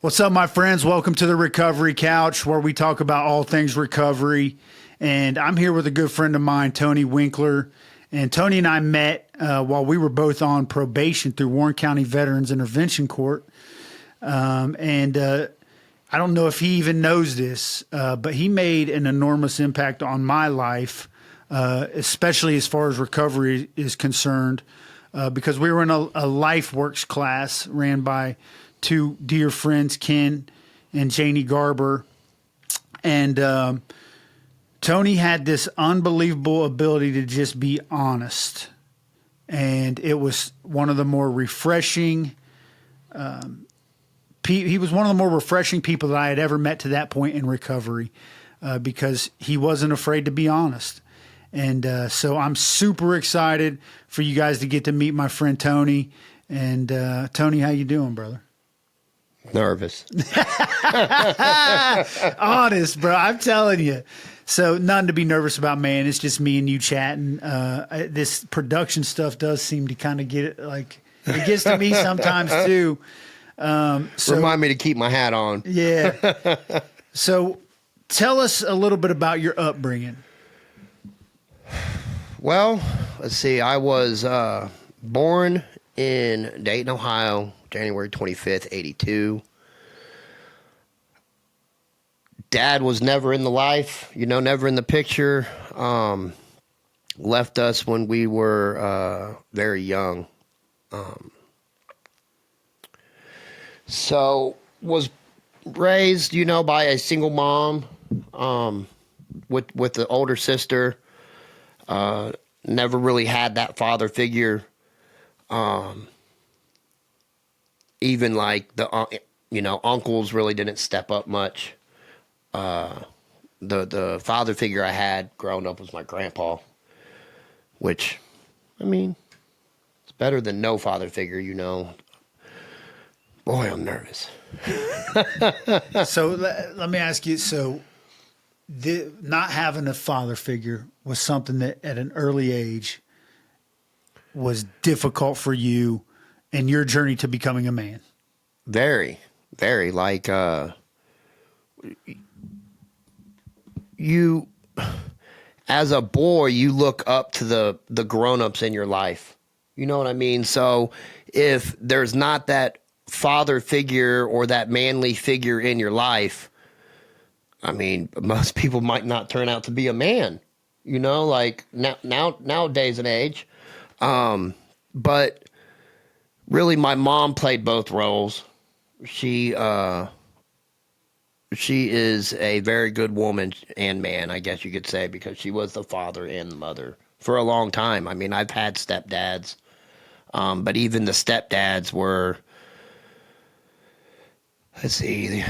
What's up, my friends? Welcome to the Recovery Couch, where we talk about all things recovery. And I'm here with a good friend of mine, Tony Winkler. And Tony and I met while we were both on probation through Warren County Veterans Intervention Court. I don't know if he even knows this, but he made an enormous impact on my life, especially as far as recovery is concerned, because we were in a life works class ran by two dear friends, Ken and Janie Garber. And Tony had this unbelievable ability to just be honest. And it was one of the more refreshing, he was one of the more refreshing people that I had ever met to that point in recovery, because he wasn't afraid to be honest. And so I'm super excited for you guys to get to meet my friend Tony. And Tony, how you doing, brother? Nervous. Honest, bro. I'm telling you. So nothing to be nervous about, man. It's just me and you chatting. This production stuff does seem to kind of it gets to me sometimes too. Remind me to keep my hat on. Yeah. So tell us a little bit about your upbringing. Well, let's see. I was born in Dayton, Ohio, January 25th, 82. Dad was never in the life, never in the picture. Left us when we were very young. So was raised, by a single mom, with the older sister. Never really had that father figure. Even like the uncles really didn't step up much. The father figure I had growing up was my grandpa, which, it's better than no father figure, Boy, I'm nervous. So let me ask you, not having a father figure was something that at an early age was difficult for you in your journey to becoming a man? Very, very. Like, you, as a boy, you look up to the grown-ups in your life. You know what I mean? So if there's not that father figure or that manly figure in your life, most people might not turn out to be a man, like nowadays and age. But really, my mom played both roles. She is a very good woman and man, I guess you could say, because she was the father and the mother for a long time. I've had stepdads, but even the stepdads were, let's see.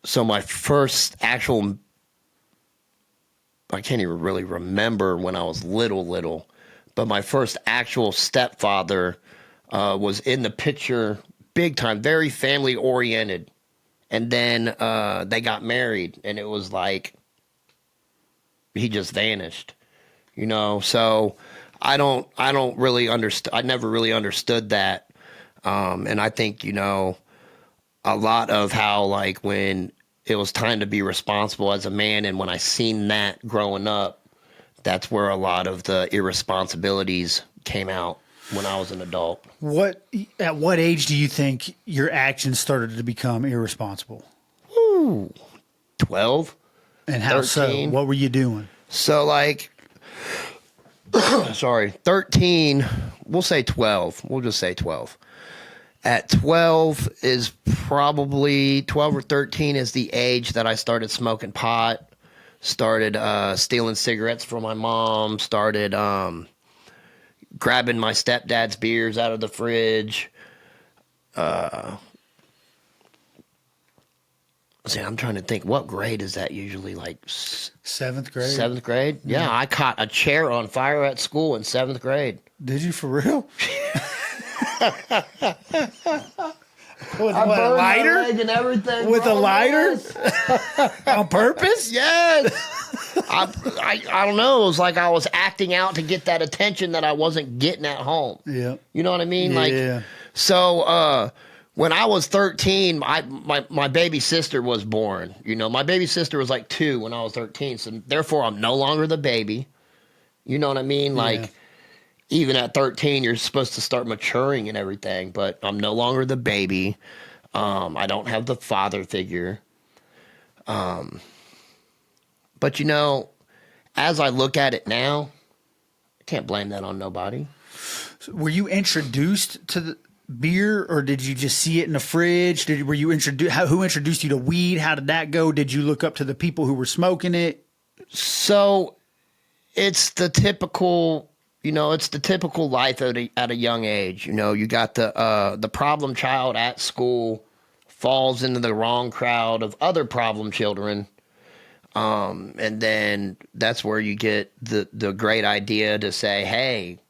So my first actual, I can't even really remember when I was little, but my first actual stepfather was in the picture big time, very family oriented. And then they got married, and it was like he just vanished, So I don't really understand. I never really understood that, and I think a lot of how, like, when it was time to be responsible as a man, and when I seen that growing up, that's where a lot of the irresponsibilities came out when I was an adult. At what age do you think your actions started to become irresponsible? 12. And how 13. So? What were you doing? So, like, 13, we'll say 12. We'll just say 12. At 12 is probably 12 or 13 is the age that I started smoking pot, started stealing cigarettes from my mom, started grabbing my stepdad's beers out of the fridge. I'm trying to think, what grade is that usually? Like seventh grade? Seventh grade? Yeah, I caught a chair on fire at school in 7th grade. Did you, for real? With I what, a burned lighter? my leg and everything. With a lighter? Yes. On purpose? Yes. I don't know. It was like I was acting out to get that attention that I wasn't getting at home. Yeah. You know what I mean? Yeah. Like, so When I was 13, my baby sister was born. You know, my baby sister was like 2 when I was 13. So therefore, I'm no longer the baby. You know what I mean? Like, even at 13, you're supposed to start maturing and everything. But I'm no longer the baby. I don't have the father figure. But, you know, as I look at it now, I can't blame that on nobody. So were you introduced to the beer, or did you just see it in the fridge? Were you introduced? Who introduced you to weed? How did that go? Did you look up to the people who were smoking it? So it's the typical, it's the typical life at a young age. You know, you got the problem child at school falls into the wrong crowd of other problem children. And then that's where you get the great idea to say, hey,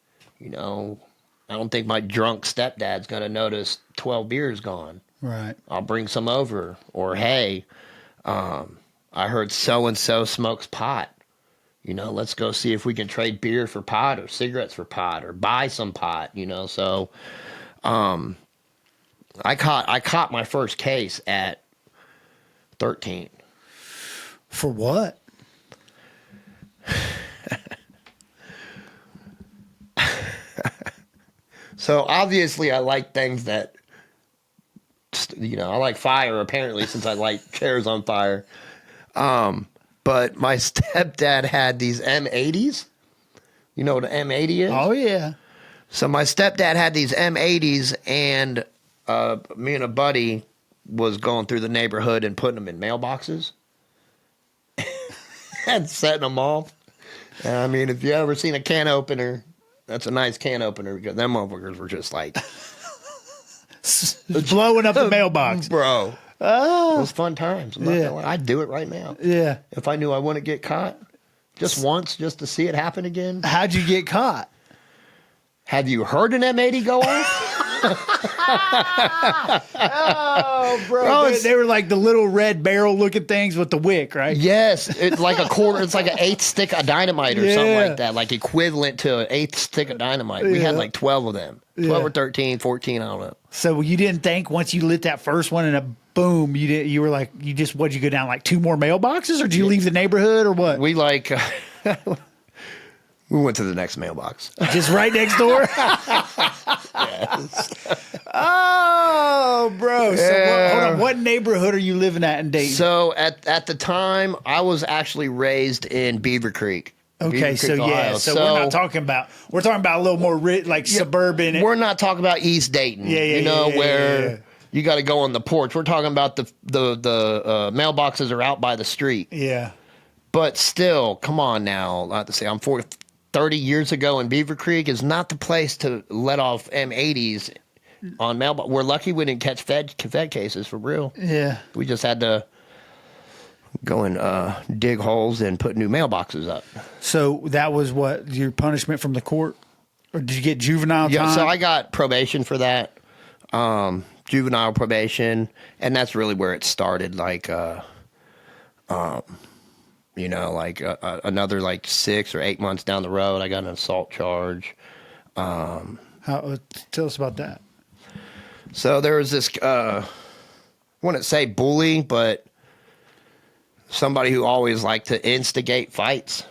I don't think my drunk stepdad's going to notice 12 beers gone. Right. I'll bring some over. Or, hey, I heard so-and-so smokes pot. Let's go see if we can trade beer for pot or cigarettes for pot or buy some pot, So I caught my first case at 13. For what? So obviously I like things that, I like fire apparently since I light chairs on fire. But my stepdad had these M80s. You know what an M80 is? Oh, yeah. So my stepdad had these M80s, and me and a buddy was going through the neighborhood and putting them in mailboxes and setting them off. And I mean, if you ever seen a can opener, that's a nice can opener because them motherfuckers were just like blowing up the mailbox. Bro. Oh. It was fun times. I'd do it right now. Yeah. If I knew I wouldn't get caught just once, just to see it happen again. How'd you get caught? Have you heard an M80 go off? Oh, bro. They were like the little red barrel looking things with the wick, right? Yes. It's like it's like an eighth stick of dynamite or something like that, like equivalent to an eighth stick of dynamite. We had like 12 of them, 12 or 13, 14, I don't know. So you didn't think once you lit that first one and a boom, you were like, what'd you go down like 2 more mailboxes, or did you leave the neighborhood or what? We we went to the next mailbox. Just right next door? Yes. Oh, bro. So hold on. What neighborhood are you living at in Dayton? So at the time, I was actually raised in Beaver Creek. Okay, Beaver Creek, so Ohio. So we're not talking about, we're talking about a little more suburban. We're not talking about East Dayton. Where you got to go on the porch. We're talking about the mailboxes are out by the street. Yeah. But still, come on now. Not to say I'm 30 years ago in Beaver Creek is not the place to let off M80s on mailbox. We're lucky we didn't catch Fed cases for real. Yeah. We just had to go and dig holes and put new mailboxes up. So that was what, your punishment from the court? Or did you get juvenile time? Yeah, so I got probation for that. Juvenile probation. And that's really where it started. Like, another like 6 or 8 months down the road, I got an assault charge. Tell us about that. So there was this, I wouldn't say bully, but somebody who always liked to instigate fights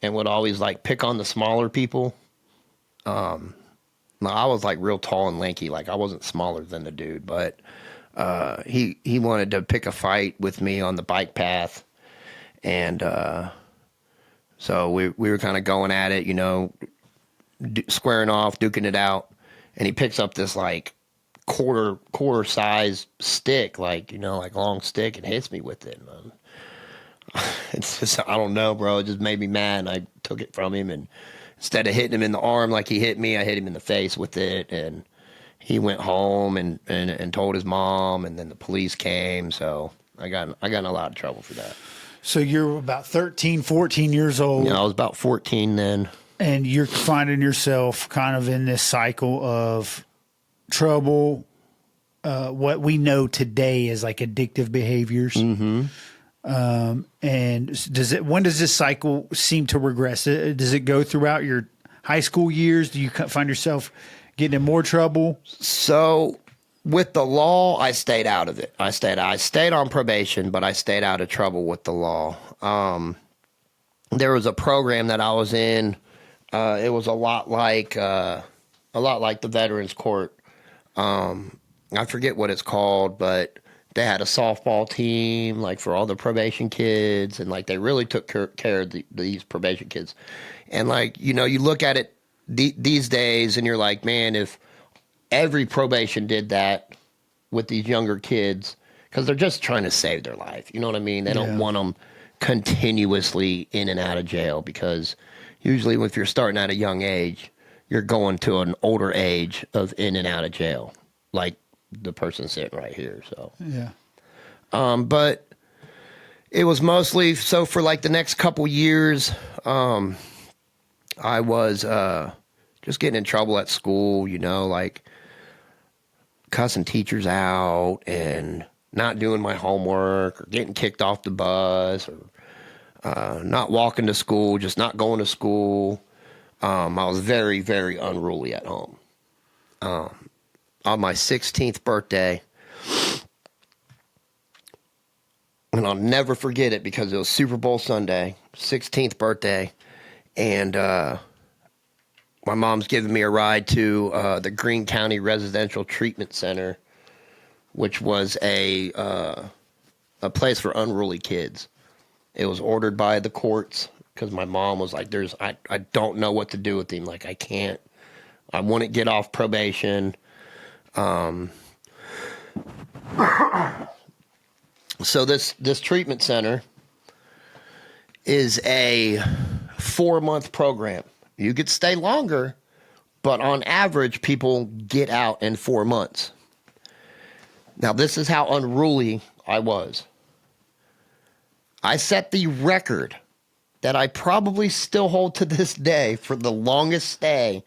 and would always like pick on the smaller people. I was like real tall and lanky, like I wasn't smaller than the dude, but he wanted to pick a fight with me on the bike path. And so we were kind of going at it, squaring off, duking it out. And he picks up this like quarter size stick, like long stick, and hits me with it. And, it's just, I don't know, bro. It just made me mad. And I took it from him, and instead of hitting him in the arm like he hit me, I hit him in the face with it. And he went home and told his mom, and then the police came. So I got in a lot of trouble for that. So you're about 13, 14 years old. Yeah, I was about 14 then. And you're finding yourself kind of in this cycle of trouble, what we know today is like addictive behaviors. Mm-hmm. And when does this cycle seem to regress? Does it go throughout your high school years? Do you find yourself getting in more trouble? So With the law, I stayed out of it. I stayed on probation, but I stayed out of trouble with the law. There was a program that I was in. It was a lot like the Veterans Court. I forget what it's called, but they had a softball team like for all the probation kids, and like they really took care of these probation kids. And like you look at it these days, and you're like, man, if every probation did that with these younger kids, because they're just trying to save their life. You know what I mean? They don't want them continuously in and out of jail, because usually if you're starting at a young age, you're going to an older age of in and out of jail, like the person sitting right here. So Yeah. but it was mostly so for like the next couple years, I was just getting in trouble at school, like cussing teachers out and not doing my homework, or getting kicked off the bus, or not walking to school, just not going to school. I was very, very unruly at home. On my 16th birthday, and I'll never forget it because it was Super Bowl Sunday, 16th birthday, and my mom's giving me a ride to the Greene County Residential Treatment Center, which was a place for unruly kids. It was ordered by the courts because my mom was like, I don't know what to do with him. Like, I wouldn't get off probation. So this treatment center is a 4-month program. You could stay longer, but on average, people get out in 4 months. Now, this is how unruly I was. I set the record that I probably still hold to this day for the longest stay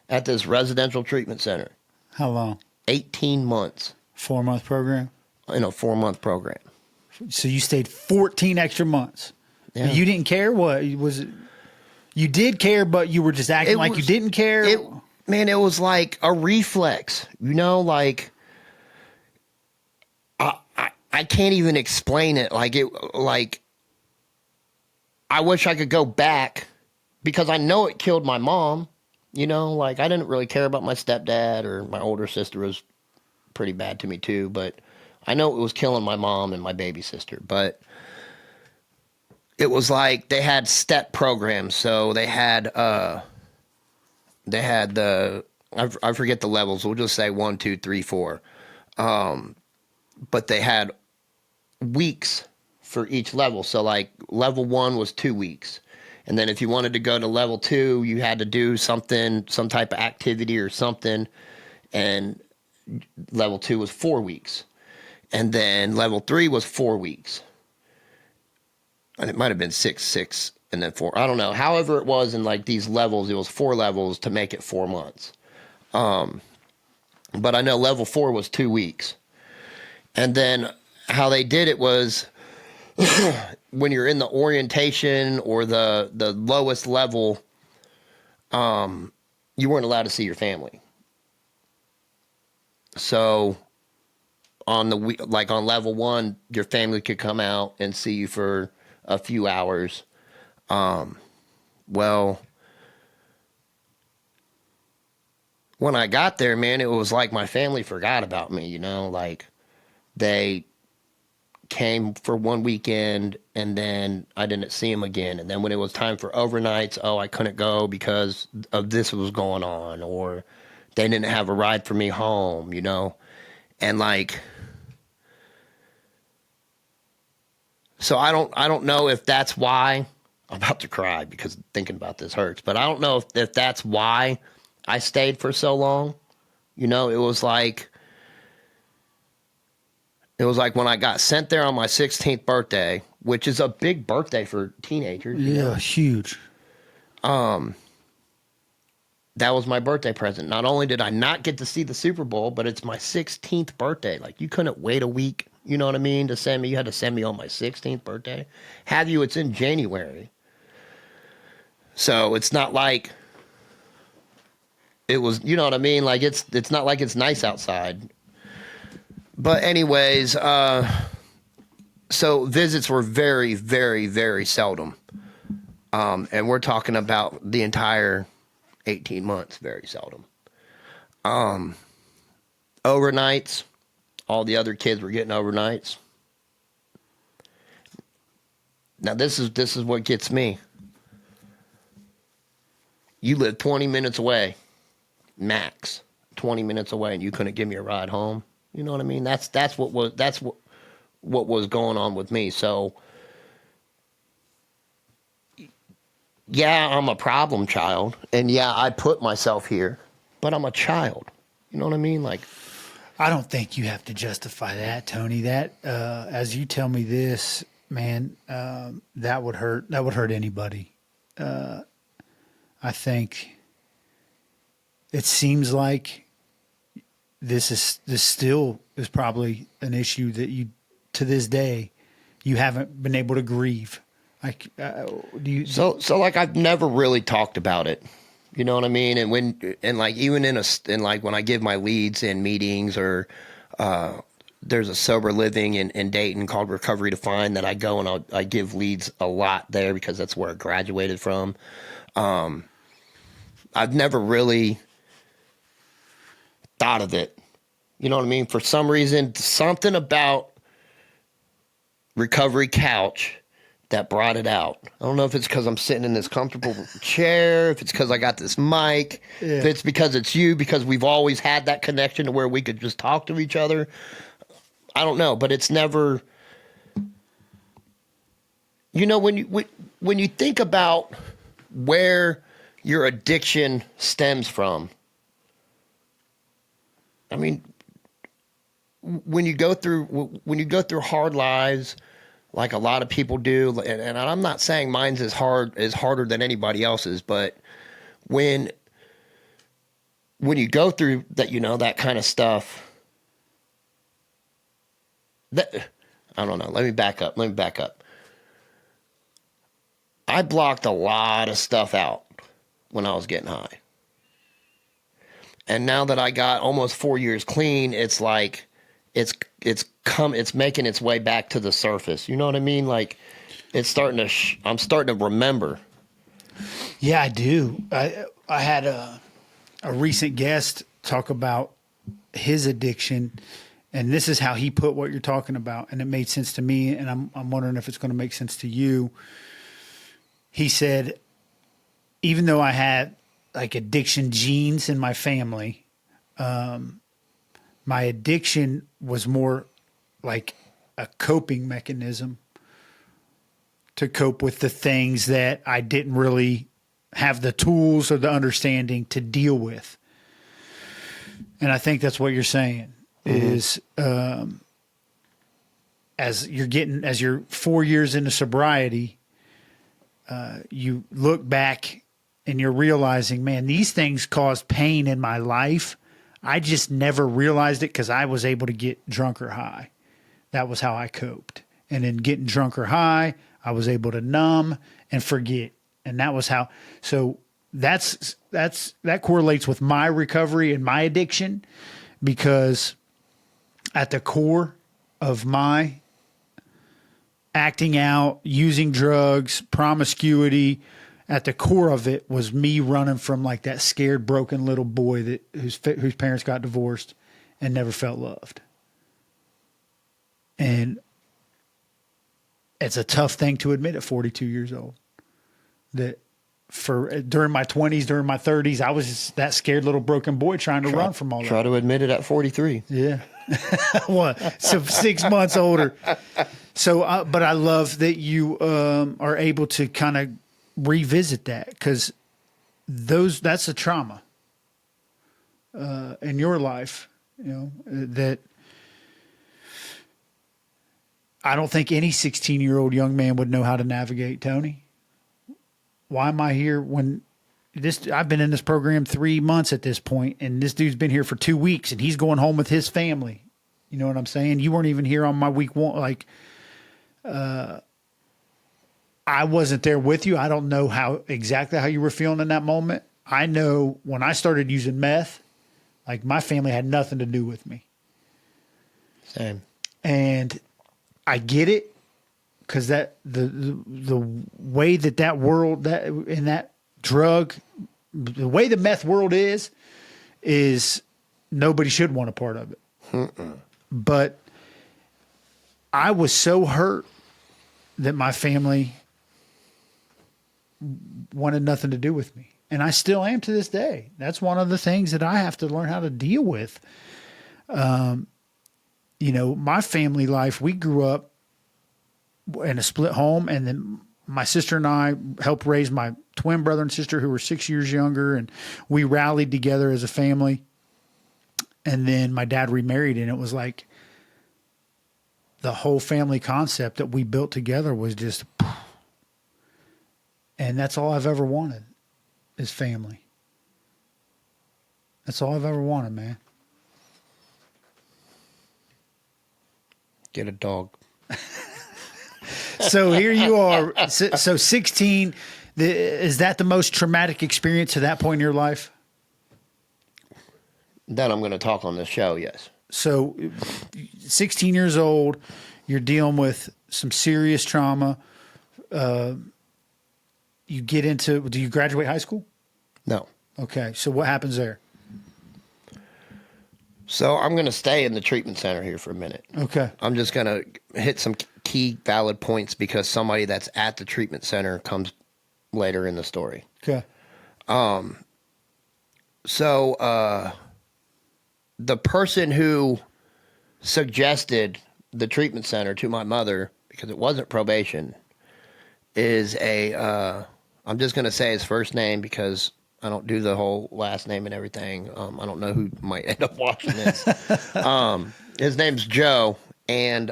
at this residential treatment center. How long? 18 months. 4-month program? In a 4-month program. So you stayed 14 extra months. Yeah. You didn't care? What was it? You did care, but you were just acting like you didn't care? It was like a reflex, like I can't even explain it. Like I wish I could go back, because I know it killed my mom. Like I didn't really care about my stepdad, or my older sister was pretty bad to me too, but I know it was killing my mom and my baby sister. But it was like they had step programs. So they had I forget the levels. We'll just say 1, 2, 3, 4. But they had weeks for each level. So like level 1 was 2 weeks. And then if you wanted to go to level 2, you had to do something, some type of activity or something. And level 2 was 4 weeks. And then level 3 was 4 weeks. And it might have been 6, and then 4. I don't know. However it was in like these levels, it was 4 levels to make it 4 months. But I know level 4 was 2 weeks. And then how they did it was when you're in the orientation or the lowest level, you weren't allowed to see your family. So on level 1, your family could come out and see you for a few hours. Well, when I got there, man, it was like my family forgot about me, like they came for one weekend and then I didn't see them again. And then when it was time for overnights, I couldn't go because of this was going on, or they didn't have a ride for me home, and like, so I don't know if that's why. I'm about to cry because thinking about this hurts, but I don't know if that's why I stayed for so long. It was like when I got sent there on my 16th birthday, which is a big birthday for teenagers. Yeah, huge. That was my birthday present. Not only did I not get to see the Super Bowl, but it's my 16th birthday. Like, you couldn't wait a week, you know what I mean, to send me. You had to send me on my 16th birthday. It's in January. So it's not like it was, you know what I mean? Like, it's not like it's nice outside. But anyways, so visits were very, very, very seldom. And we're talking about the entire 18 months, very seldom. Overnights, all the other kids were getting overnights. Now this is what gets me. You live 20 minutes away, max 20 minutes away, and you couldn't give me a ride home. You know what I mean? That's what was going on with me. So yeah, I'm a problem child, and yeah, I put myself here, but I'm a child. You know what I mean? Like, I don't think you have to justify that, Tony. That as you tell me this, man, that would hurt. That would hurt anybody. I think it seems like this still is probably an issue that you, to this day, you haven't been able to grieve. Like, do you? so like I've never really talked about it. You know what I mean? And like even in like when I give my leads in meetings or there's a sober living in Dayton called Recovery Defined that I go and I give leads a lot there because that's where I graduated from. I've never really thought of it. You know what I mean? For some reason, something about Recovery Couch that brought it out. I don't know if it's because I'm sitting in this comfortable chair, if it's because I got this mic, if it's because it's you, because we've always had that connection to where we could just talk to each other. I don't know, but it's never, you know, when you think about where your addiction stems from, I mean, when you go through hard lives, like a lot of people do, and I'm not saying mine's is harder than anybody else's, but when you go through that, you know, that kind of stuff, that, I don't know. Let me back up. I blocked a lot of stuff out when I was getting high. And now that I got almost 4 years clean, it's like it's making its way back to the surface. You know what I mean? Like it's starting to I'm starting to remember. Yeah, I do. I had a recent guest talk about his addiction, and this is how he put what you're talking about, and it made sense to me, and I'm wondering if it's going to make sense to you. He said, even though I had like addiction genes in my family, my addiction was more like a coping mechanism to cope with the things that I didn't really have the tools or the understanding to deal with. And I think that's what you're saying is, as you're 4 years into sobriety, you look back and you're realizing, man, these things caused pain in my life. I just never realized it because I was able to get drunk or high. That was how I coped. And in getting drunk or high, I was able to numb and forget. And that was how, so that correlates with my recovery and my addiction, because at the core of my acting out, using drugs, promiscuity, at the core of it was me running from like that scared, broken little boy whose parents got divorced and never felt loved. And it's a tough thing to admit at 42 years old that during my 20s, during my 30s, I was just that scared little broken boy trying to run from all that. Try to admit it at 43. Yeah. What? So 6 months older. So, but I love that you are able to kind of revisit that, because that's a trauma in your life, you know, that I don't think any 16-year-old young man would know how to navigate. Tony, why am I here when I've been in this program 3 months at this point, and this dude's been here for 2 weeks, and he's going home with his family. You know what I'm saying? You weren't even here on my week one. Like, I wasn't there with you. I don't know exactly how you were feeling in that moment. I know when I started using meth, like my family had nothing to do with me. Same. And I get it, because that the way that world, that in that drug, the way the meth world is nobody should want a part of it. But I was so hurt that my family wanted nothing to do with me. And I still am to this day. That's one of the things that I have to learn how to deal with. You know, my family life, we grew up in a split home, and then my sister and I helped raise my twin brother and sister who were 6 years younger, and we rallied together as a family. And then my dad remarried, and it was like the whole family concept that we built together was just, and that's all I've ever wanted is family. That's all I've ever wanted, man. Get a dog. So here you are. So 16, is that the most traumatic experience to that point in your life? That I'm going to talk on this show, yes. So 16 years old, you're dealing with some serious trauma. You get into, do you graduate high school? No. Okay. So what happens there? So I'm going to stay in the treatment center here for a minute. Okay. I'm just going to hit some key valid points because somebody that's at the treatment center comes later in the story. Okay. So the person who suggested the treatment center to my mother, because it wasn't probation, is I'm just going to say his first name because I don't do the whole last name and everything. I don't know who might end up watching this. His name's Joe, and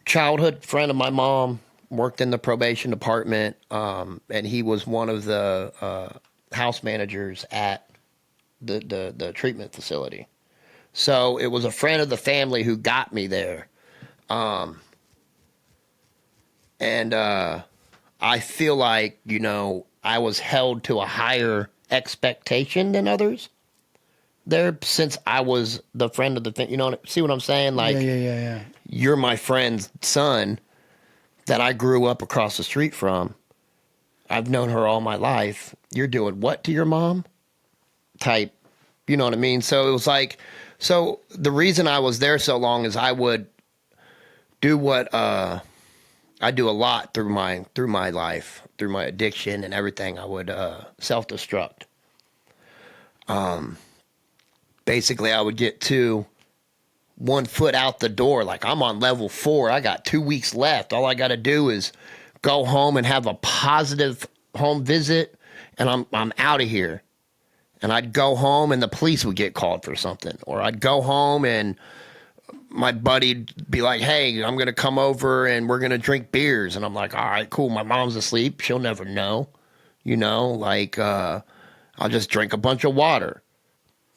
childhood friend of my mom, worked in the probation department, and he was one of the house managers at the treatment facility. So it was a friend of the family who got me there. And I feel like, you know, I was held to a higher expectation than others there since I was the friend of the thing. You know, see what I'm saying? Like, yeah. You're my friend's son that I grew up across the street from. I've known her all my life. You're doing what to your mom? Type, you know what I mean? So it was like, so the reason I was there so long is I would do what I do a lot through my life, through my addiction and everything. I would self-destruct. Basically, I would get to 1 foot out the door, like I'm on level 4. I got 2 weeks left. All I got to do is go home and have a positive home visit, and I'm out of here. And I'd go home and the police would get called for something. Or I'd go home and my buddy'd be like, hey, I'm going to come over and we're going to drink beers. And I'm like, all right, cool. My mom's asleep. She'll never know. You know, like I'll just drink a bunch of water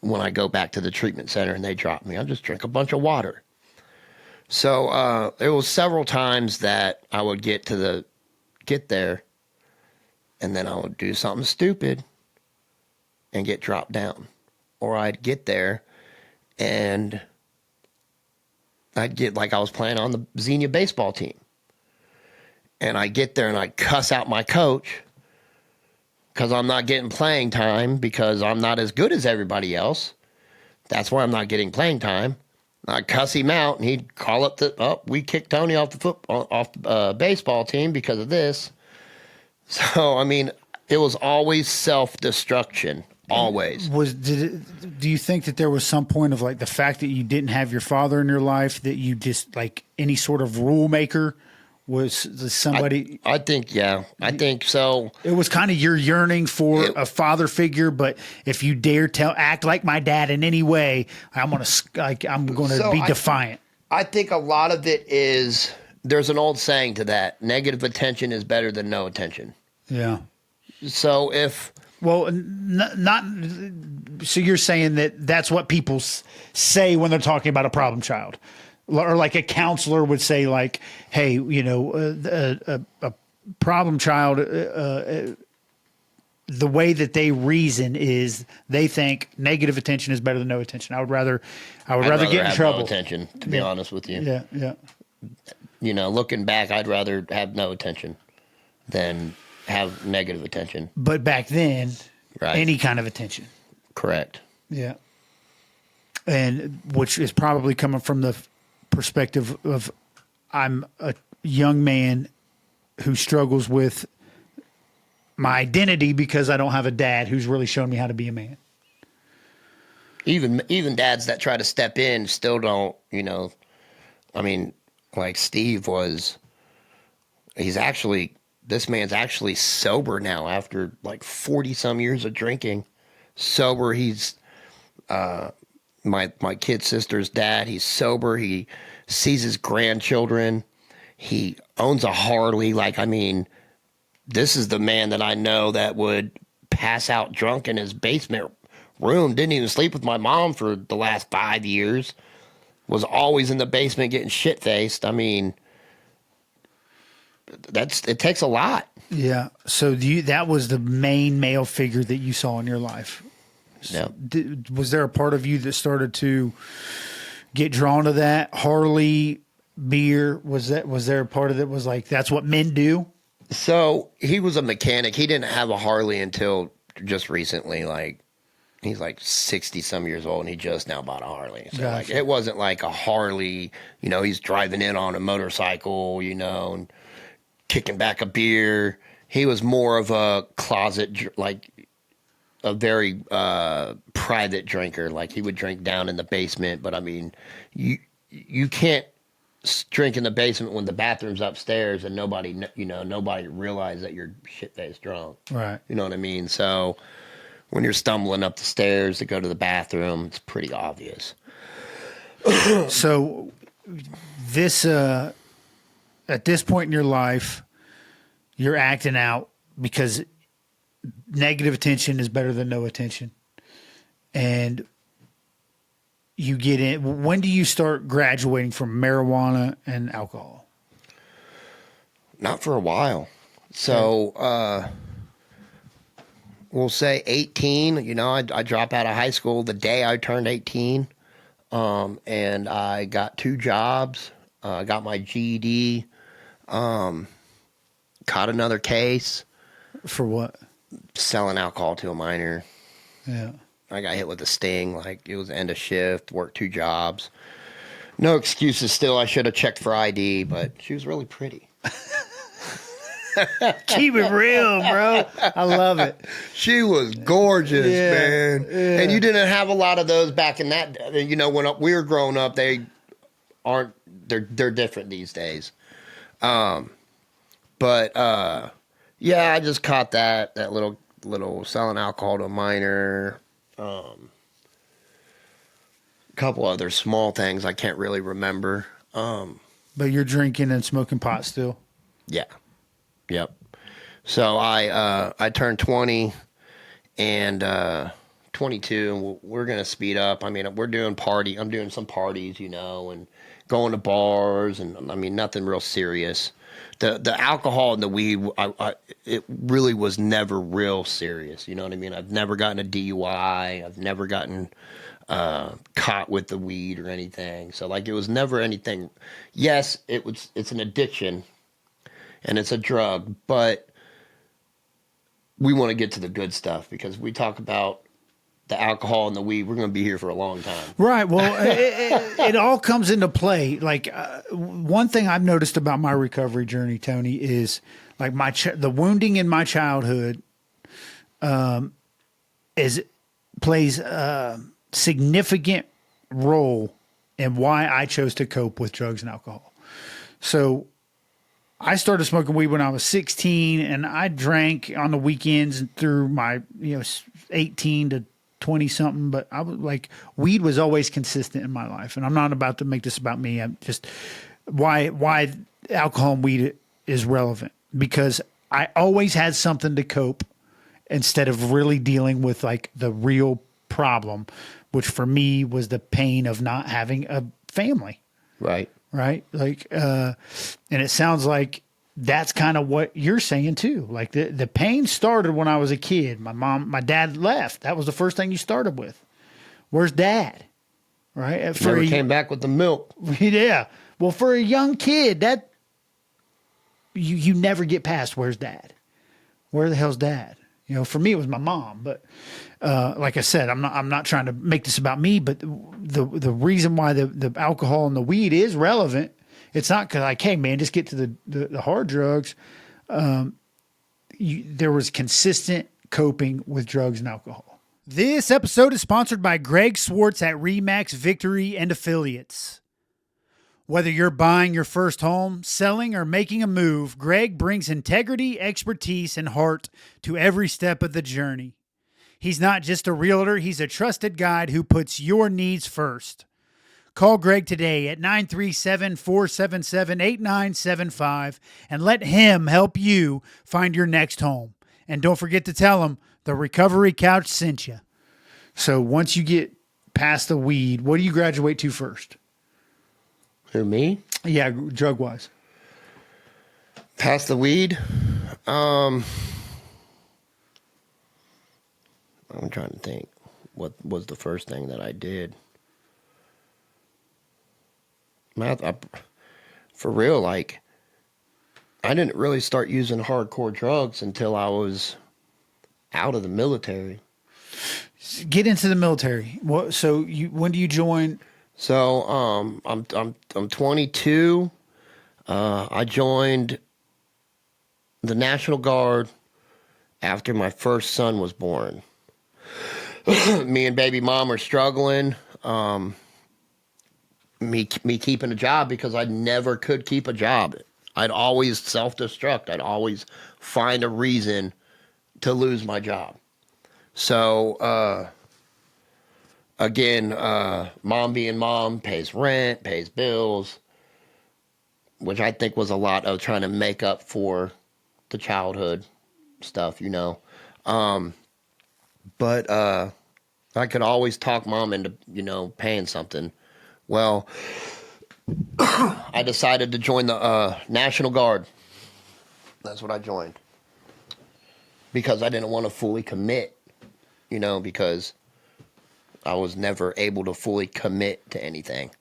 when I go back to the treatment center and they drop me. I'll just drink a bunch of water. So it was several times that I would get there and then I would do something stupid and get dropped down. Or I'd get there and I'd get like I was playing on the Xenia baseball team. And I'd get there and I'd cuss out my coach because I'm not getting playing time because I'm not as good as everybody else. That's why I'm not getting playing time. I'd cuss him out and he'd call up we kicked Tony off the baseball team because of this. So, I mean, it was always self-destruction. Always. Do you think that there was some point of like the fact that you didn't have your father in your life, that you just like any sort of rule maker was somebody? I think, yeah. I think so. It was kind of your yearning for a father figure, but if you dare act like my dad in any way, I'm going to be defiant. I think a lot of it is, there's an old saying to that, negative attention is better than no attention. Yeah. So so you're saying that that's what people say when they're talking about a problem child, or like a counselor would say, like, hey, you know, a problem child, the way that they reason is they think negative attention is better than no attention. I would rather get in have trouble. no attention, to be honest with you. Yeah, yeah. You know, looking back, I'd rather have no attention than have negative attention. But back then, Right. any kind of attention. Correct. Yeah. And which is probably coming from the perspective of I'm a young man who struggles with my identity because I don't have a dad who's really shown me how to be a man. Even dads that try to step in still don't, you know. I mean, like Steve was, this man's actually sober now after like 40 some years of drinking. Sober. He's my kid sister's dad. He's sober. He sees his grandchildren. He owns a Harley. Like, I mean, this is the man that I know that would pass out drunk in his basement room. Didn't even sleep with my mom for the last 5 years. Was always in the basement getting shit faced. I mean, it takes a lot. Yeah. So that was the main male figure that you saw in your life. Yeah. Was there a part of you that started to get drawn to that? Harley, beer, was there a part of it was like, that's what men do? So he was a mechanic. He didn't have a Harley until just recently. Like, he's like 60 some years old and he just now bought a Harley. So Gotcha. like, it wasn't like a Harley, you know, he's driving in on a motorcycle, you know, and kicking back a beer. He was more of a closet, like a very private drinker. Like, he would drink down in the basement. But I mean, you can't drink in the basement when the bathroom's upstairs and nobody realizes that you're shit-faced drunk. Right. You know what I mean? So when you're stumbling up the stairs to go to the bathroom, it's pretty obvious. So this, at this point in your life, you're acting out because negative attention is better than no attention. And you get in. When do you start graduating from marijuana and alcohol? Not for a while. So, we'll say 18. You know, I dropped out of high school the day I turned 18. And I got 2 jobs. I got my GED. Caught another case. For what? Selling alcohol to a minor. Yeah. I got hit with a sting. Like, it was end of shift, worked 2 jobs. No excuses still. I should have checked for ID, but she was really pretty. Keep it real, bro. I love it. She was gorgeous, man. Yeah. And you didn't have a lot of those back in that, you know, when we were growing up, they're different these days. Yeah, I just caught that little selling alcohol to a minor. Couple other small things I can't really remember. But you're drinking and smoking pot still? Yeah. Yep. So I turned 20 and 22, and we're gonna speed up. I mean, I'm doing some parties, you know, and going to bars, and I mean, nothing real serious. The alcohol and the weed, it really was never real serious. You know what I mean? I've never gotten a DUI. I've never gotten caught with the weed or anything. So like, it was never anything. Yes, it's an addiction and it's a drug, but we want to get to the good stuff, because we talk about the alcohol and the weed, we're going to be here for a long time. Right. Well, it all comes into play. Like, one thing I've noticed about my recovery journey, Tony, is like the wounding in my childhood plays a significant role in why I chose to cope with drugs and alcohol. So I started smoking weed when I was 16, and I drank on the weekends through my 18 to 20 something, but I was like, weed was always consistent in my life. And I'm not about to make this about me. I'm just why alcohol and weed is relevant, because I always had something to cope instead of really dealing with like the real problem, which for me was the pain of not having a family. Right. Right. Like, and it sounds like that's kind of what you're saying too. Like the pain started when I was a kid. My dad left. That was the first thing you started with. Where's dad? Right? Never came back with the milk. Yeah. Well, for a young kid, that you never get past where's dad? Where the hell's dad? You know, for me it was my mom, but like I said, I'm not trying to make this about me, but the reason why the alcohol and the weed is relevant, it's not because like, hey man, just get to the hard drugs. There was consistent coping with drugs and alcohol. This episode is sponsored by Greg Swartz at Remax Victory and Affiliates. Whether you're buying your first home, selling, or making a move, Greg brings integrity, expertise, and heart to every step of the journey. He's not just a realtor, he's a trusted guide who puts your needs first. Call Greg today at 937-477-8975 and let him help you find your next home. And don't forget to tell him the Recovery Couch sent you. So once you get past the weed, what do you graduate to first? Who, me? Yeah, drug-wise. Past the weed? I'm trying to think. What was the first thing that I did? For real, like, I didn't really start using hardcore drugs until I was out of the military. Get into the military. So when do you join? So I'm 22. I joined the National Guard after my first son was born. Me and baby mom are struggling. Me keeping a job because I never could keep a job. I'd always self-destruct. I'd always find a reason to lose my job. So, again, mom being mom, pays rent, pays bills, which I think was a lot of trying to make up for the childhood stuff, you know. But I could always talk mom into, you know, paying something. Well, I decided to join the National Guard. That's what I joined. Because I didn't want to fully commit, you know, because I was never able to fully commit to anything.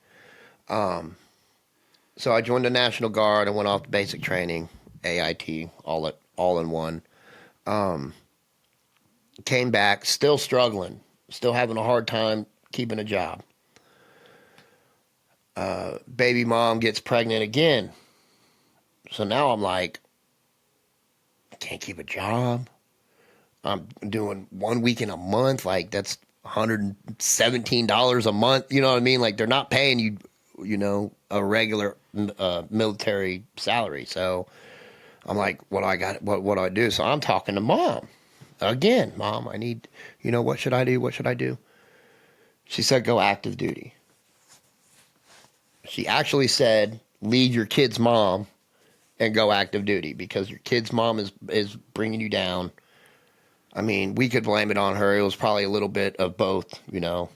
So I joined the National Guard and went off to basic training, AIT, all in one. Came back, still struggling, still having a hard time keeping a job. Baby mom gets pregnant again. So now I'm like, I can't keep a job. I'm doing 1 week in a month. Like, that's $117 a month. You know what I mean? Like, they're not paying you, you know, a regular military salary. So I'm like, what do I do? So I'm talking to mom again. Mom, I need, you know, what should I do? What should I do? She said, go active duty. She actually said, leave your kid's mom and go active duty because your kid's mom is bringing you down. I mean, we could blame it on her. It was probably a little bit of both, you know.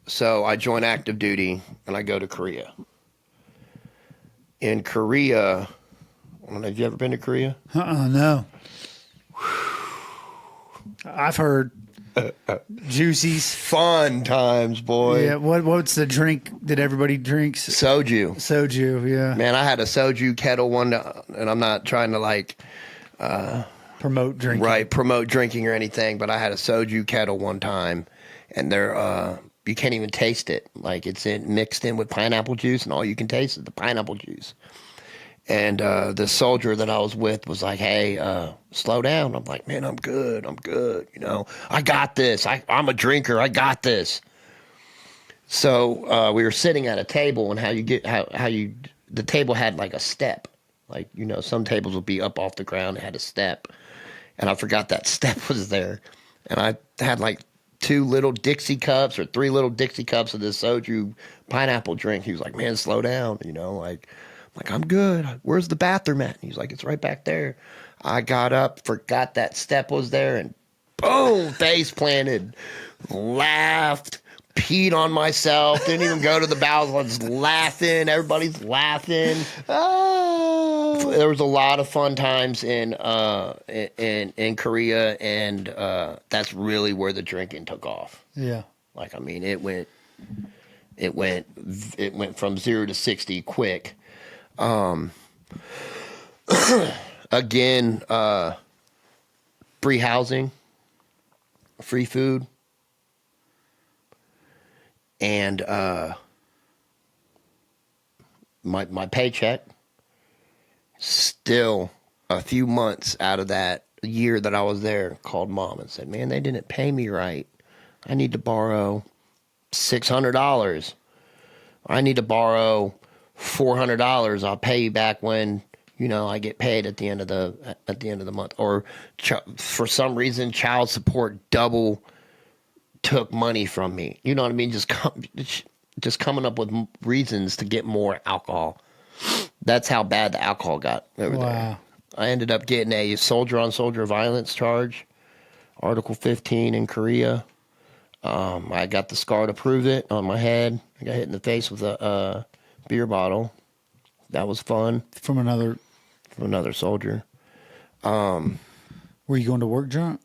So I join active duty and I go to Korea. In Korea, I don't know, have you ever been to Korea? No. I've heard juicies. Fun times, boy. Yeah, what's the drink that everybody drinks? Soju. Soju, yeah. Man, I had a soju kettle one, and I'm not trying to like promote drinking. Right, promote drinking or anything, but I had a soju kettle one time, and they're you can't even taste it. Like, it's mixed in with pineapple juice, and all you can taste is the pineapple juice. And the soldier that I was with was like, hey, slow down. I'm like, man, I'm good. You know, I got this. I'm a drinker. I got this. So we were sitting at a table, and the table had like a step. Like, you know, some tables would be up off the ground. It had a step. And I forgot that step was there. And I had like 2 little Dixie cups or 3 little Dixie cups of this soju pineapple drink. He was like, man, slow down. You know, like I'm good. Where's the bathroom at? And he's like, it's right back there. I got up, forgot that step was there, and boom, face planted, laughed, peed on myself. Didn't even go to the bowels. I was laughing. Everybody's laughing. Oh. There was a lot of fun times in Korea, and that's really where the drinking took off. Yeah. Like, I mean, it went from 0 to 60 quick. Again, free housing, free food, and my paycheck still a few months out of that year that I was there called mom and said, man, they didn't pay me right. I need to borrow $600. I need to borrow $400. I'll pay you back when, you know, I get paid at the end of the month. Or for some reason, child support double took money from me. You know what I mean? Just coming up with reasons to get more alcohol. That's how bad the alcohol got over there. I ended up getting a soldier-on-soldier violence charge, Article 15 in Korea. I got the scar to prove it on my head. I got hit in the face with a beer bottle. That was fun. From another soldier. Were you going to work drunk?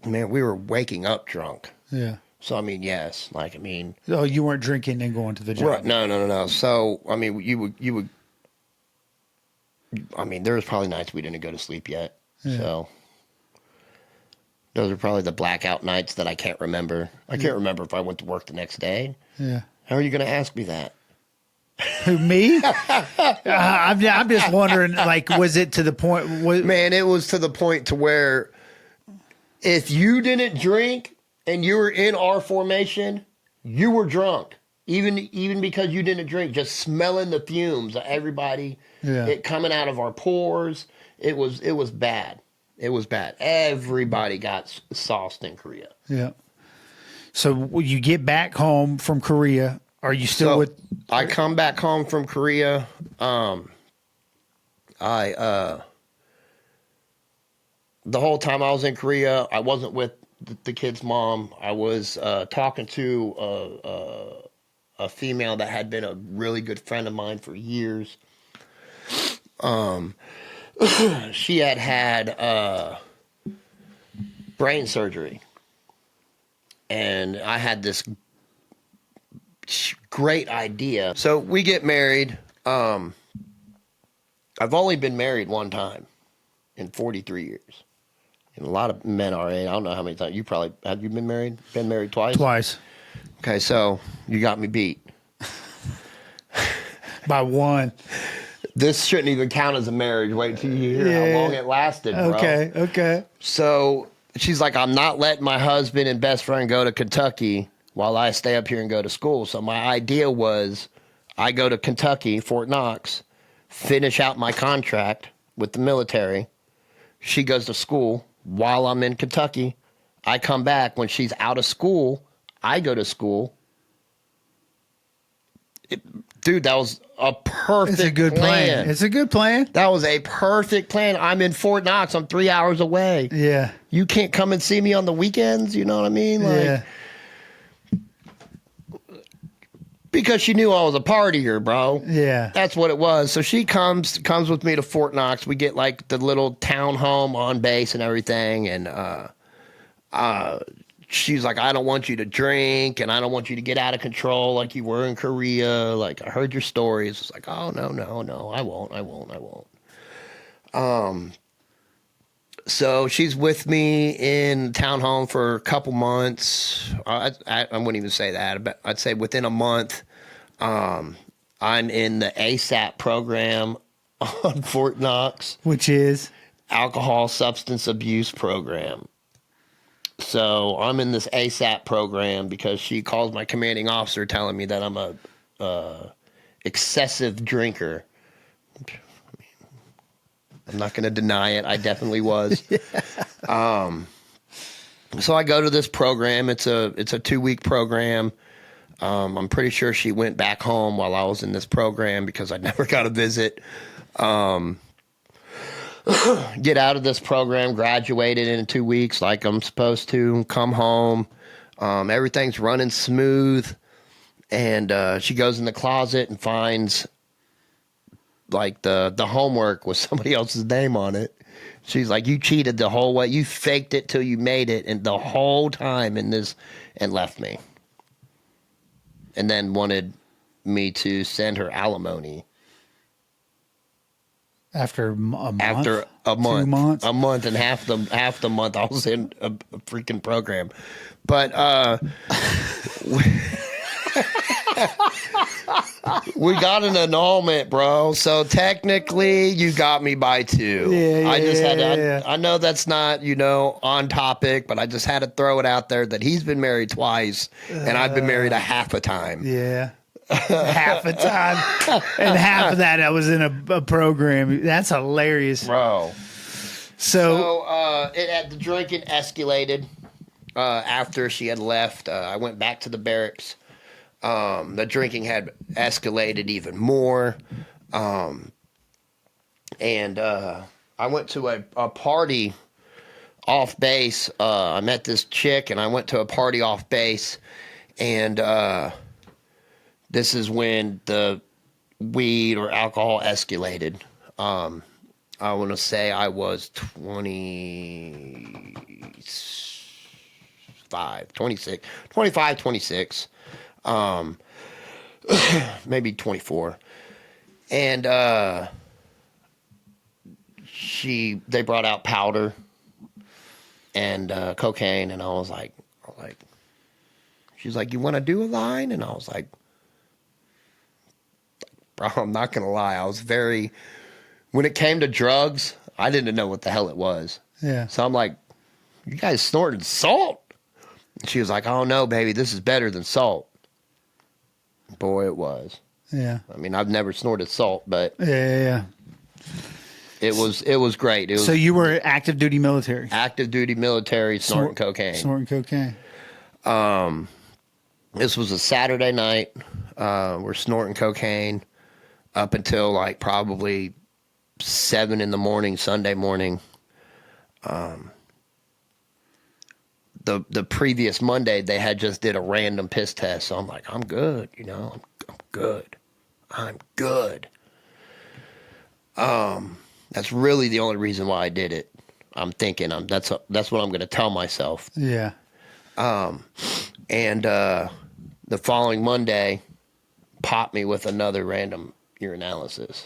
Man, we were waking up drunk. Yeah. So, I mean, yes. Like, I mean... Oh, you weren't drinking and going to the job? Right. No. So, I mean, you would... I mean, there was probably nights we didn't go to sleep yet. Yeah. So, those are probably the blackout nights that I can't remember. I can't remember if I went to work the next day. Yeah. How are you going to ask me that? Who, me? I'm just wondering, like, was it to the point... Man, it was to the point to where if you didn't drink... and you were in our formation, you were drunk. Even because you didn't drink, just smelling the fumes of everybody, it coming out of our pores. It was bad. It was bad. Everybody got sauced in Korea. Yeah. So when you get back home from Korea, are you still with... I come back home from Korea. The whole time I was in Korea, I wasn't with the kid's mom. I was talking to a female that had been a really good friend of mine for years. She had brain surgery, and I had this great idea. So we get married. I've only been married one time in 43 years. And a lot of men our age, I don't know how many times. You probably, have you been married? Been married twice? Twice. Okay, so you got me beat. By one. This shouldn't even count as a marriage. Wait till you hear how long it lasted, bro. Okay. So she's like, I'm not letting my husband and best friend go to Kentucky while I stay up here and go to school. So my idea was I go to Kentucky, Fort Knox, finish out my contract with the military. She goes to school while I'm in Kentucky. I come back when she's out of school. I go to school. Dude, that was a perfect It's a good plan. It's a good plan. That was a perfect plan. I'm in Fort Knox. I'm 3 hours away. Yeah. You can't come and see me on the weekends. You know what I mean? Like, yeah. Because she knew I was a partier, bro. Yeah. That's what it was. So she comes with me to Fort Knox. We get like the little town home on base and everything. And she's like, I don't want you to drink and I don't want you to get out of control like you were in Korea. Like, I heard your stories. It's like, oh, no. I won't. So she's with me in townhome for a couple months. I wouldn't even say that, but I'd say within a month, I'm in the ASAP program on Fort Knox, which is alcohol substance abuse program. So I'm in this ASAP program because she calls my commanding officer telling me that I'm a excessive drinker. I'm not going to deny it. I definitely was. So I go to this program. It's a 2-week program. I'm pretty sure she went back home while I was in this program because I never got a visit. Get out of this program, graduated in 2 weeks like I'm supposed to, come home. Everything's running smooth. And she goes in the closet and finds like the homework with somebody else's name on it. She's like, you cheated the whole way. You faked it till you made it, and the whole time in this, and left me. And then wanted me to send her alimony. After a month? After a month. 2 months? A month and half the month I was in a freaking program. But we got an annulment, bro. So technically you got me by 2. I just had to, I know that's not, on topic, but I just had to throw it out there that he's been married twice and I've been married a half a time. Yeah. Half a time. And half of that I was in a program. That's hilarious. Bro. So the drinking escalated after she had left. I went back to the barracks. The drinking had escalated even more. And I went to a party off base. I met this chick and I went to a party off base. And this is when the weed or alcohol escalated. I want to say I was 26. Maybe 24. And they brought out powder and cocaine, and I was like, she's like, you want to do a line? And I was like, bro, I'm not gonna lie, I was when it came to drugs, I didn't know what the hell it was. Yeah. So I'm like, you guys snorting salt? And she was like, oh no, baby, this is better than salt. Boy, it was. Yeah. I mean, I've never snorted salt, but Yeah. it was great. So you were active duty military? Active duty military, snorting cocaine. Snorting cocaine. This was a Saturday night. We're snorting cocaine up until like probably 7 a.m. Sunday morning. The previous Monday, they had just did a random piss test. So I'm like, I'm good. I'm good. I'm good. That's really the only reason why I did it. I'm thinking that's what I'm going to tell myself. Yeah. And the following Monday, popped me with another random urinalysis.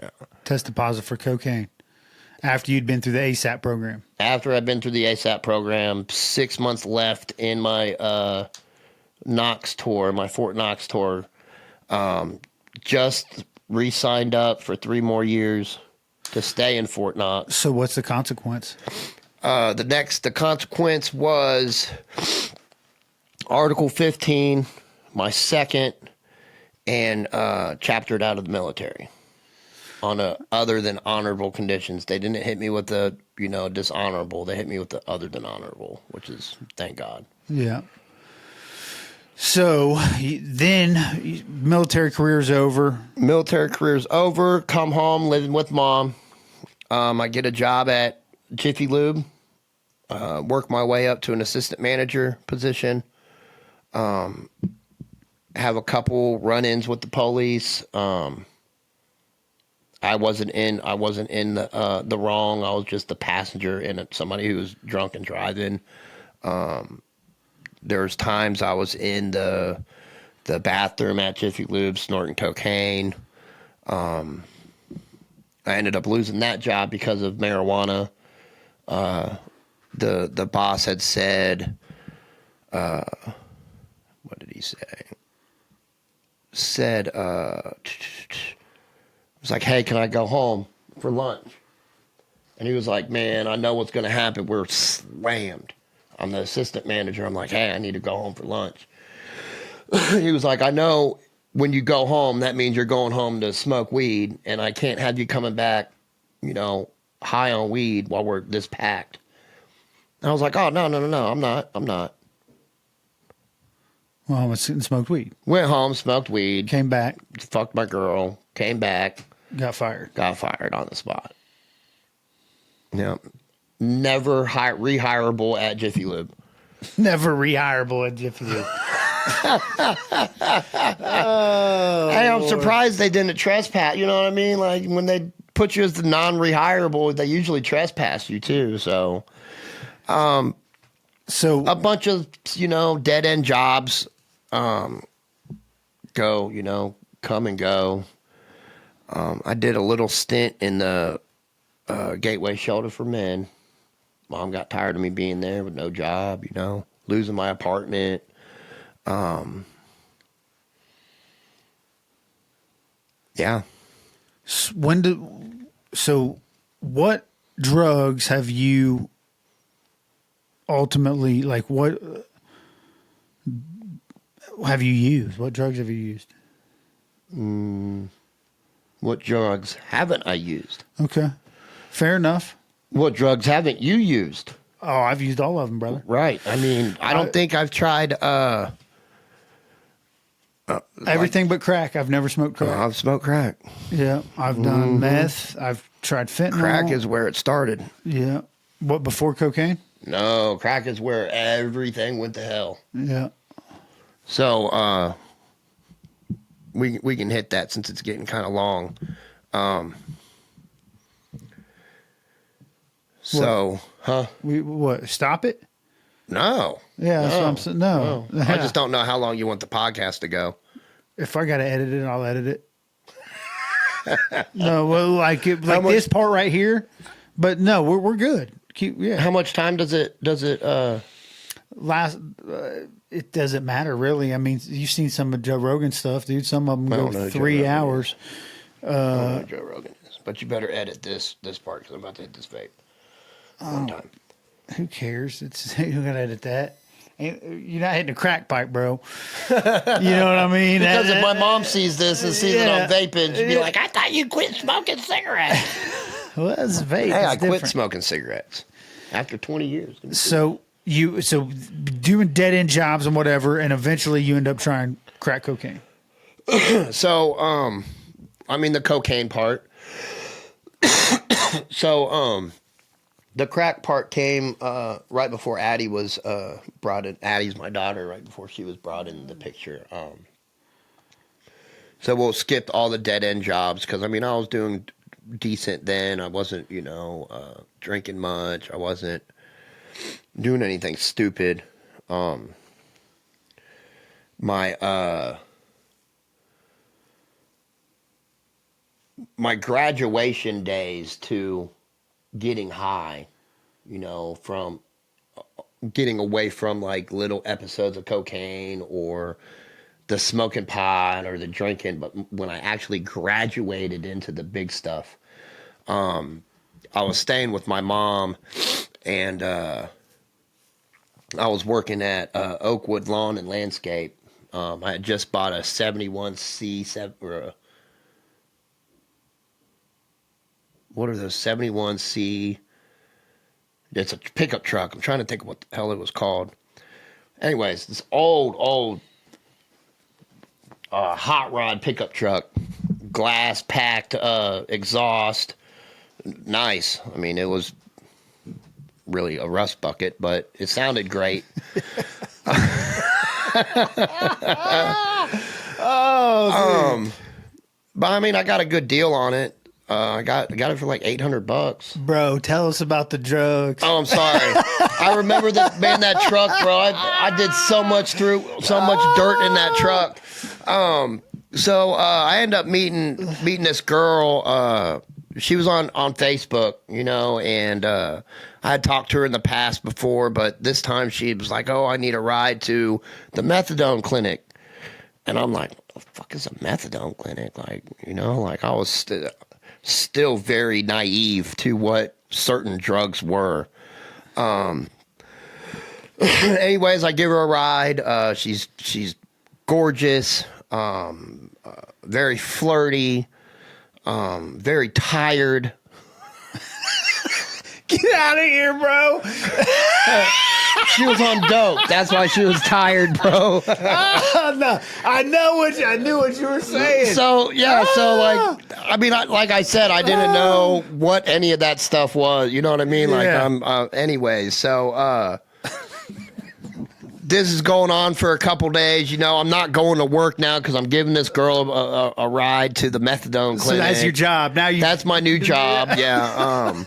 Yeah. Tested positive for cocaine after you'd been through the ASAP program. After I'd been through the ASAP program, 6 months left in my Knox tour, my Fort Knox tour. Just re-signed up for 3 more years to stay in Fort Knox. So what's the consequence? The consequence was Article 15, my second, and chaptered out of the military on other than honorable conditions. They didn't hit me with the dishonorable. They hit me with the other than honorable, which is thank God. Yeah. So then military career's over. Military career's over. Come home, living with mom. I get a job at Jiffy Lube. Work my way up to an assistant manager position. Have a couple run-ins with the police. I wasn't in the wrong. I was just the passenger in somebody who was drunk and driving. There's times I was in the bathroom at Jiffy Lube snorting cocaine. I ended up losing that job because of marijuana. The boss had said, what did he say? Said, was like, hey, can I go home for lunch? And he was like, man, I know what's going to happen. We're slammed. I'm the assistant manager. I'm like, hey, I need to go home for lunch. He was like, I know when you go home, that means you're going home to smoke weed, and I can't have you coming back, high on weed while we're this packed. And I was like, oh, no, I'm not. Well, I went and smoked weed. Went home, smoked weed. Came back. Fucked my girl. Came back. Got fired. Got fired on the spot. Yeah. Never rehirable at Jiffy Lube. Never rehireable at Jiffy Lube. Hey, I'm surprised they didn't trespass. You know what I mean? Like when they put you as the non-rehirable, they usually trespass you too. So, So a bunch of dead end jobs, come and go. I did a little stint in the Gateway Shelter for Men. Mom got tired of me being there with no job, losing my apartment. Yeah. So what drugs have you ultimately, like, what have you used? What drugs have you used? What drugs haven't I used? Okay. Fair enough. What drugs haven't you used? Oh, I've used all of them, brother. Right. I mean, I don't think I've tried everything but crack. I've never smoked crack. I've smoked crack. Yeah. I've done meth. I've tried fentanyl. Crack is where it started. Yeah. What, before cocaine? No, crack is where everything went to hell. Yeah. So, we can hit that since it's getting kind of long. What? Stop it? No. Yeah, that's what I'm saying. No. I just don't know how long you want the podcast to go. If I got to edit it, I'll edit it. No, well, like this part right here. But no, we're good. How much time does it last? It doesn't matter really. I mean, you've seen some of Joe Rogan stuff, dude. Some of them go 3 hours. I don't know who Joe Rogan is, but you better edit this part because I'm about to hit this vape. One time. Who cares? Who gonna edit that? You're not hitting a crack pipe, bro. You know what I mean? Because if my mom sees this and sees that I'm vaping, she'd be like, "I thought you quit smoking cigarettes." Well, that's vape. Hey, I quit smoking cigarettes after 20 years. So doing dead end jobs and whatever, and eventually you end up trying crack cocaine. So, I mean the cocaine part. So, the crack part came right before Addie was brought in. Addie's my daughter. Right before she was brought in the picture. So we'll skip all the dead end jobs because I mean I was doing decent then. I wasn't drinking much. I wasn't doing anything stupid. My graduation days to getting high, from getting away from like little episodes of cocaine or the smoking pot or the drinking, but when I actually graduated into the big stuff, I was staying with my mom and I was working at Oakwood Lawn and Landscape. I had just bought a 71C what are those 71C? It's a pickup truck. I'm trying to think of what the hell it was called. Anyways, this old hot rod pickup truck, glass packed exhaust, nice. I mean, it was really a rust bucket, but it sounded great. But I mean, I got a good deal on it. I got it for like $800. Bro, tell us about the drugs. Oh, I'm sorry. I remember that truck, bro. I did so much dirt in that truck. So I ended up meeting this girl. She was on Facebook, and I had talked to her in the past before, but this time she was like, "Oh, I need a ride to the methadone clinic," and I'm like, "What the fuck is a methadone clinic?" Like, I was still very naive to what certain drugs were. Anyways, I give her a ride. She's gorgeous, very flirty, very tired. Get out of here, bro. She was on dope. That's why she was tired, bro. No, I knew what you were saying. So like I said, I didn't know what any of that stuff was. You know what I mean? Like, Yeah. anyways, so this is going on for a couple days. You know, I'm not going to work now because I'm giving this girl a ride to the methadone clinic. So that's your job now. That's my new job. Yeah.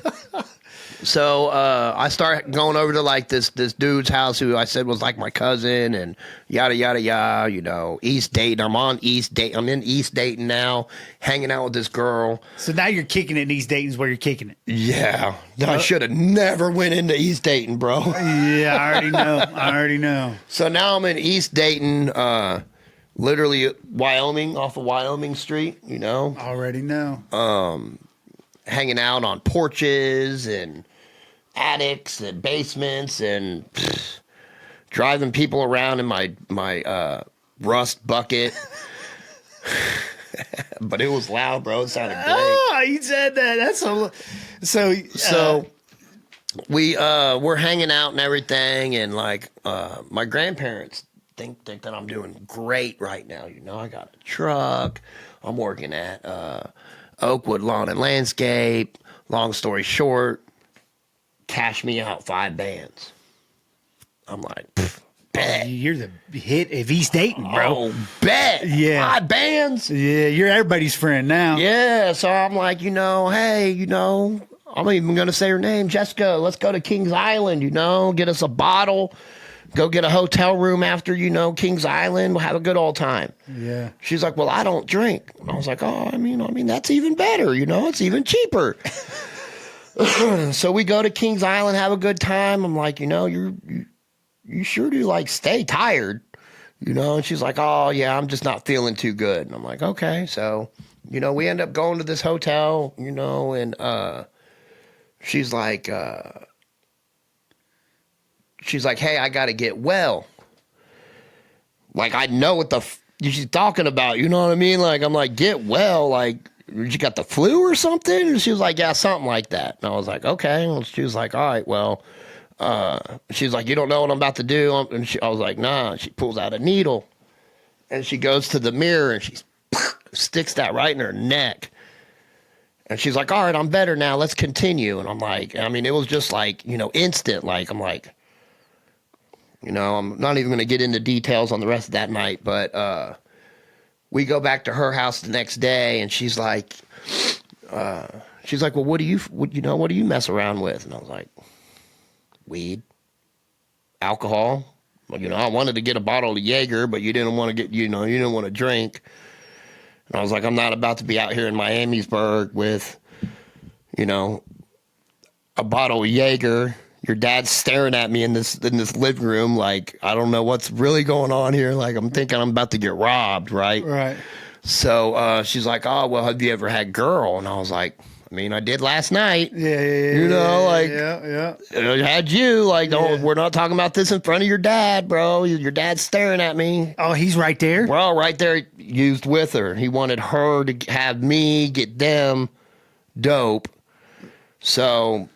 So I start going over to like this dude's house who I said was like my cousin and yada yada yada. You know, East Dayton. I'm in East Dayton now, hanging out with this girl. So now you're kicking it in East Dayton's where you're kicking it. Yeah, I should have never went into East Dayton, bro. Yeah, I already know. So now I'm in East Dayton, literally Wyoming, off of Wyoming Street. You know, already know. Hanging out on porches and attics and basements and driving people around in my rust bucket. But it was loud, bro. It sounded great. Oh, you said that. That's so. We're hanging out and everything, and like my grandparents think that I'm doing great right now. You know, I got a truck. I'm working at Oakwood Lawn and Landscape. Long story short, cash me out 5 bands. I'm like, bet. You're the hit of East Dayton, bro. Oh, bet. Yeah. 5 bands. Yeah, you're everybody's friend now. Yeah, so I'm like, you know, hey, you know, I'm even going to say her name, Jessica. Let's go to Kings Island, you know, get us a bottle. Go get a hotel room after, you know, Kings Island. We'll have a good old time. Yeah. She's like, well, I don't drink. And I was like, oh, I mean, that's even better. You know, it's even cheaper. So we go to Kings Island, have a good time. I'm like, you know, you sure do like stay tired, you know? And she's like, oh yeah, I'm just not feeling too good. And I'm like, okay. So, you know, we end up going to this hotel, you know, and she's like, hey, I got to get well. Like, I know what she's talking about. You know what I mean? Like, I'm like, get well. Like, you got the flu or something? And she was like, yeah, something like that. And I was like, okay. And she was like, all right, well, she's like, you don't know what I'm about to do? And I was like, nah. She pulls out a needle and she goes to the mirror and she sticks that right in her neck. And she's like, all right, I'm better now. Let's continue. And I'm like, I mean, it was just like, you know, instant. Like, I'm like, you know, I'm not even going to get into details on the rest of that night, but we go back to her house the next day, and she's like, well, what do you mess around with? And I was like, weed, alcohol. Well, you know, I wanted to get a bottle of Jaeger, but you didn't want to drink. And I was like, I'm not about to be out here in Miamisburg with, you know, a bottle of Jaeger. Your dad's staring at me in this living room like, I don't know what's really going on here. Like, I'm thinking I'm about to get robbed, right? Right. So she's like, oh, well, have you ever had girl? And I was like, I mean, I did last night. Yeah. You know, like, had you. Like, we're not talking about this in front of your dad, bro. Your dad's staring at me. Oh, he's right there? Well, right there, used with her. He wanted her to have me get them dope. So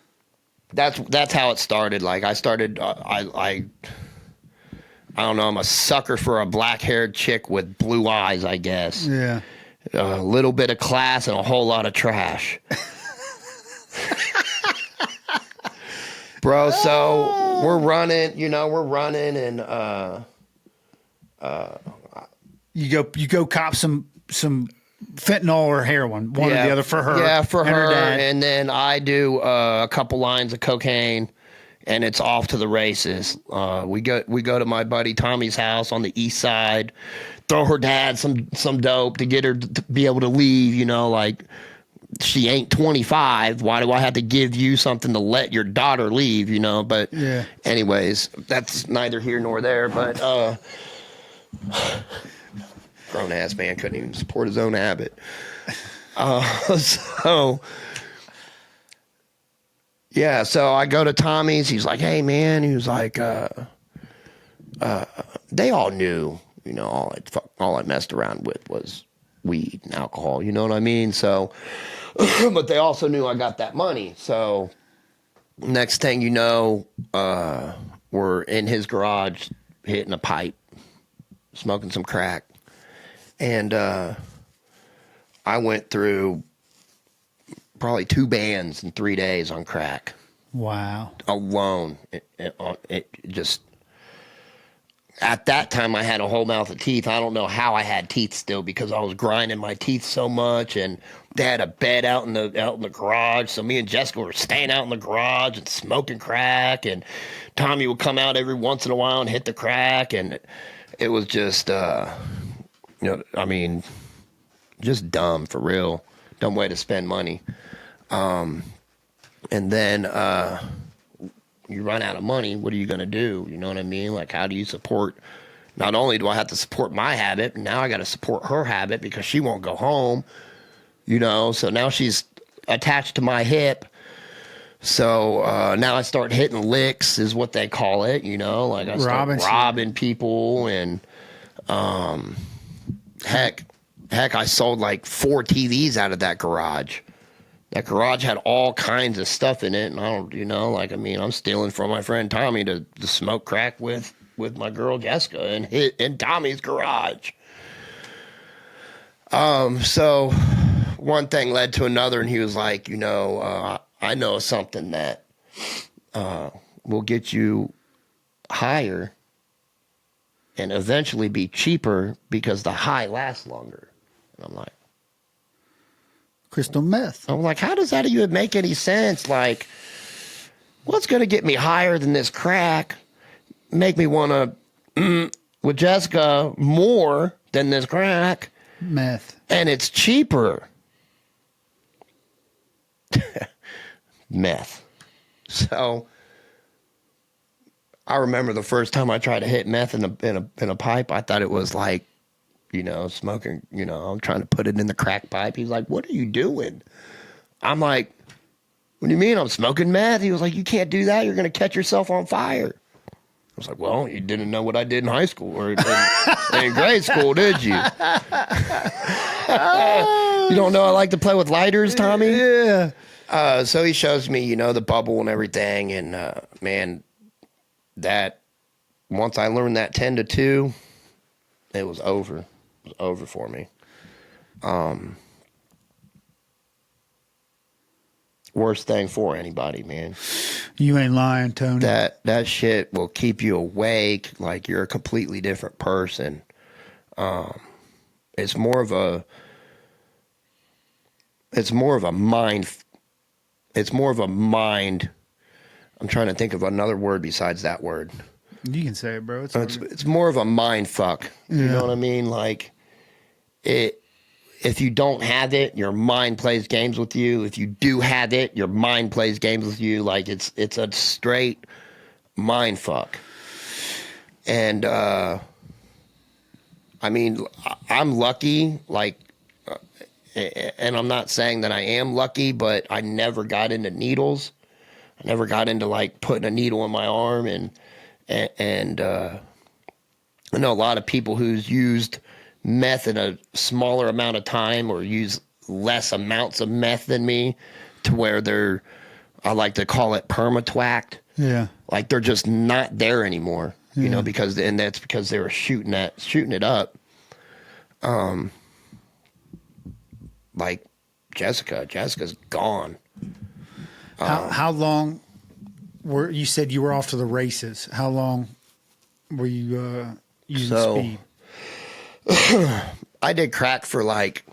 that's how it started. Like, I started, I don't know, I'm a sucker for a black-haired chick with blue eyes, I guess. Yeah. A little bit of class and a whole lot of trash. Bro, so we're running and you go cop some fentanyl or heroin, one or the other for her. Yeah, for and her. dad. And then I do a couple lines of cocaine, and it's off to the races. We go to my buddy Tommy's house on the east side, throw her dad some dope to get her to be able to leave. You know, like, she ain't 25. Why do I have to give you something to let your daughter leave? You know, but anyways, that's neither here nor there. But grown ass man couldn't even support his own habit. So I go to Tommy's. He's like, hey man, he was like, they all knew, you know, all I messed around with was weed and alcohol, you know what I mean? So, but they also knew I got that money. So next thing you know, we're in his garage hitting a pipe, smoking some crack. And I went through probably 2 bands in 3 days on crack. Wow. Alone. It just, at that time I had a whole mouth of teeth. I don't know how I had teeth still because I was grinding my teeth so much, and they had a bed out in the garage. So me and Jessica were staying out in the garage and smoking crack, and Tommy would come out every once in a while and hit the crack, and it was just I mean, just dumb, for real. Dumb way to spend money. And then you run out of money, what are you going to do? You know what I mean? Like, how do you support? Not only do I have to support my habit, now I got to support her habit because she won't go home, so now she's attached to my hip. So now I start hitting licks, is what they call it, like I start robbing people. And heck, I sold like 4 TVs out of that garage. That garage had all kinds of stuff in it, and I don't, I'm stealing from my friend Tommy to smoke crack with my girl Jessica and hit in Tommy's garage. So one thing led to another, and he was like, I know something that will get you higher and eventually be cheaper because the high lasts longer. And I'm like, crystal meth. I'm like, how does that even make any sense? Like, what's going to get me higher than this crack? Make me want to, with Jessica, more than this crack? Meth. And it's cheaper. Meth. So I remember the first time I tried to hit meth in a pipe, I thought it was like, smoking, I'm trying to put it in the crack pipe. He's like, what are you doing? I'm like, what do you mean I'm smoking meth? He was like, you can't do that. You're going to catch yourself on fire. I was like, well, you didn't know what I did in high school or in grade school, did you? You don't know I like to play with lighters, Tommy? Yeah. So he shows me, the bubble and everything. And, man, that once I learned that 10 to 2, it was over. It was over for me. Worst thing for anybody, man. You ain't lying, Tony. That shit will keep you awake like you're a completely different person. It's more of a mind. It's more of a mind. I'm trying to think of another word besides that word. You can say it, bro. It's more of a mind fuck. You know what I mean? Like, if you don't have it, your mind plays games with you. If you do have it, your mind plays games with you. Like, it's a straight mind fuck. And I'm lucky. Like, and I'm not saying that I am lucky, but I never got into needles. I never got into like putting a needle in my arm, and I know a lot of people who's used meth in a smaller amount of time or use less amounts of meth than me, to where I like to call it perma-twacked. Yeah. Like they're just not there anymore, because that's because they were shooting it up. Like Jessica's gone. How long you said you were off to the races? How long were you using speed? I did crack for like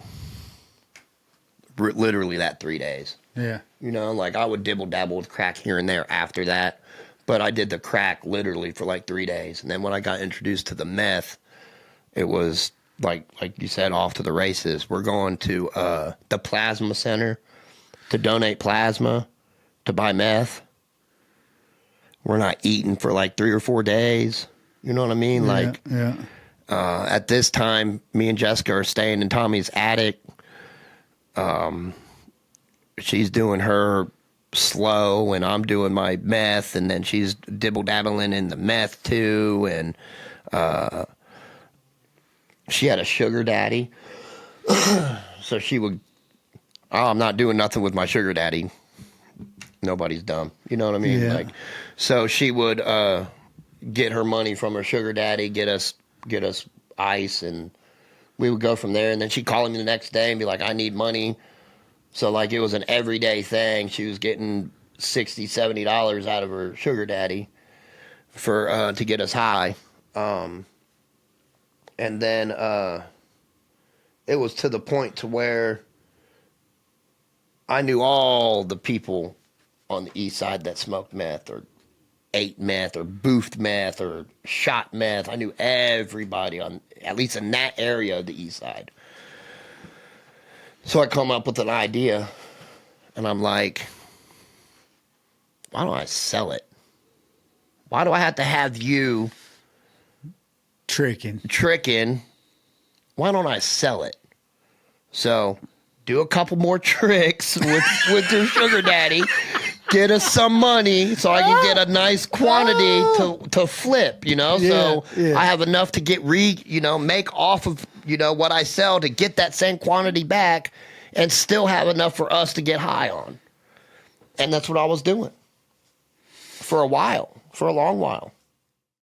literally that 3 days. Yeah. Like I would dibble dabble with crack here and there after that, but I did the crack literally for like 3 days. And then when I got introduced to the meth, it was like you said, off to the races. We're going to the plasma center to donate plasma, to buy meth. We're not eating for like 3 or 4 days. You know what I mean? At this time, me and Jessica are staying in Tommy's attic. She's doing her slow, and I'm doing my meth, and then she's dibble-dabbling in the meth too. And she had a sugar daddy. So she would, I'm not doing nothing with my sugar daddy. Nobody's dumb. You know what I mean? Yeah. Like, so she would get her money from her sugar daddy, get us ice, and we would go from there. And then she'd call me the next day and be like, I need money. So like it was an everyday thing. She was getting $60, $70 out of her sugar daddy to get us high. And then it was to the point to where I knew all the people on the east side that smoked meth or ate meth or boofed meth or shot meth. I knew everybody on, at least in that area of the east side. So I come up with an idea, and I'm like, why don't I sell it? Why do I have to have you tricking? Why don't I sell it? So do a couple more tricks with your sugar daddy. Get us some money so I can get a nice quantity to flip, so I have enough to get make off of, what I sell to get that same quantity back and still have enough for us to get high on. And that's what I was doing for a while, for a long while.